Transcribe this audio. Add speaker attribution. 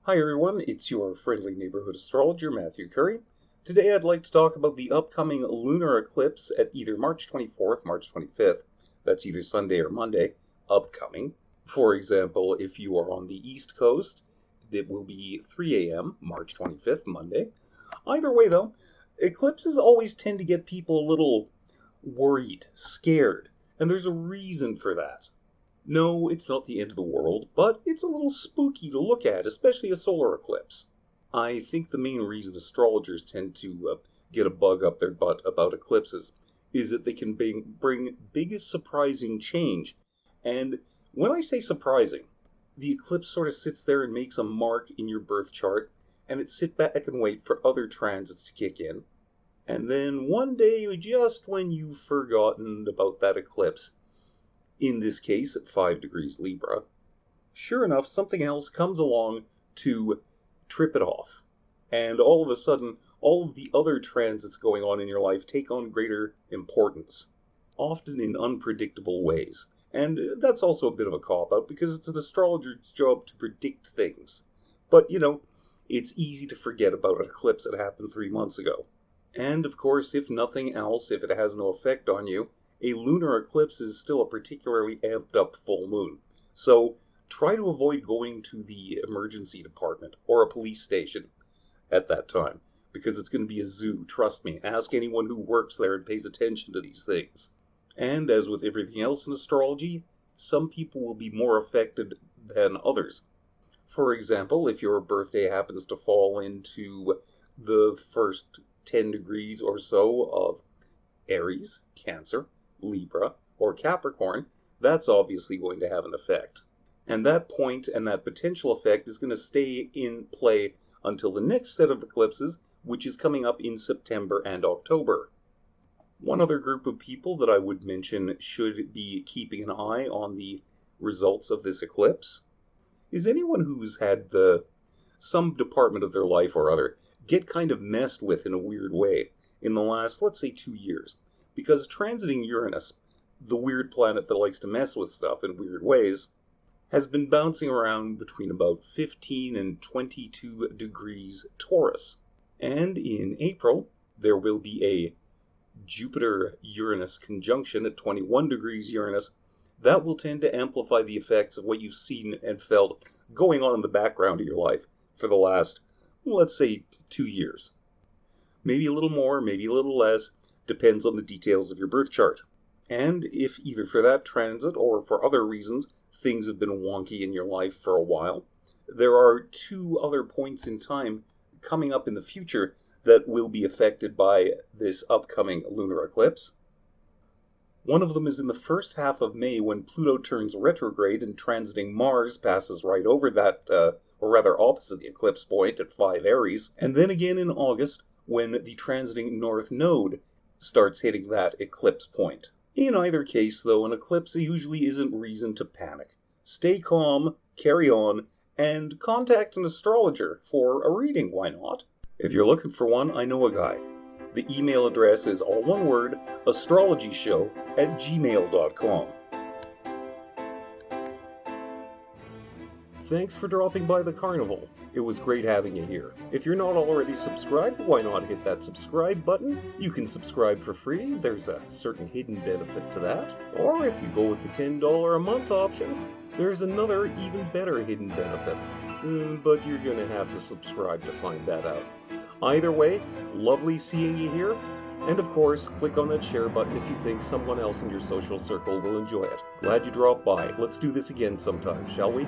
Speaker 1: Hi everyone, it's your friendly neighborhood astrologer, Matthew Curry. Today I'd like to talk about the upcoming lunar eclipse at either March 24th, March 25th, that's either Sunday or Monday, upcoming. For example, if you are on the East Coast, it will be 3 a.m., March 25th, Monday. Either way though, eclipses always tend to get people a little worried, scared, and there's a reason for that. No, it's not the end of the world, but it's a little spooky to look at, especially a solar eclipse. I think the main reason astrologers tend to get a bug up their butt about eclipses is that they can bring big surprising change. And when I say surprising, the eclipse sort of sits there and makes a mark in your birth chart, and it sits back and wait for other transits to kick in. And then one day, just when you've forgotten about that eclipse, in this case at 5 degrees Libra, sure enough, something else comes along to trip it off. And all of a sudden, all of the other transits going on in your life take on greater importance, often in unpredictable ways. And that's also a bit of a cop-out, because it's an astrologer's job to predict things. But, it's easy to forget about an eclipse that happened 3 months ago. And, of course, if nothing else, if it has no effect on you, a lunar eclipse is still a particularly amped up full moon. So try to avoid going to the emergency department or a police station at that time, because it's going to be a zoo, trust me. Ask anyone who works there and pays attention to these things. And as with everything else in astrology, some people will be more affected than others. For example, if your birthday happens to fall into the first 10 degrees or so of Aries, Cancer, Libra, or Capricorn, that's obviously going to have an effect. And that point and that potential effect is going to stay in play until the next set of eclipses, which is coming up in September and October. One other group of people that I would mention should be keeping an eye on the results of this eclipse is anyone who's had some department of their life or other get kind of messed with in a weird way in the last, let's say, 2 years. Because transiting Uranus, the weird planet that likes to mess with stuff in weird ways, has been bouncing around between about 15 and 22 degrees Taurus. And in April, there will be a Jupiter-Uranus conjunction at 21 degrees Uranus. That will tend to amplify the effects of what you've seen and felt going on in the background of your life for the last, let's say, 2 years. Maybe a little more, maybe a little less. Depends on the details of your birth chart. And if either for that transit or for other reasons things have been wonky in your life for a while, there are 2 other points in time coming up in the future that will be affected by this upcoming lunar eclipse. One of them is in the first half of May when Pluto turns retrograde and transiting Mars passes right over that, or rather opposite the eclipse point at 5 Aries, and then again in August when the transiting North Node starts hitting that eclipse point. In either case, though, an eclipse usually isn't reason to panic. Stay calm, carry on, and contact an astrologer for a reading, why not? If you're looking for one, I know a guy. The email address is all one word, astrologyshow@gmail.com. Thanks for dropping by the carnival. It was great having you here. If you're not already subscribed, why not hit that subscribe button? You can subscribe for free. There's a certain hidden benefit to that. Or if you go with the $10 a month option, there's another even better hidden benefit. But you're going to have to subscribe to find that out. Either way, lovely seeing you here. And of course, click on that share button if you think someone else in your social circle will enjoy it. Glad you dropped by. Let's do this again sometime, shall we?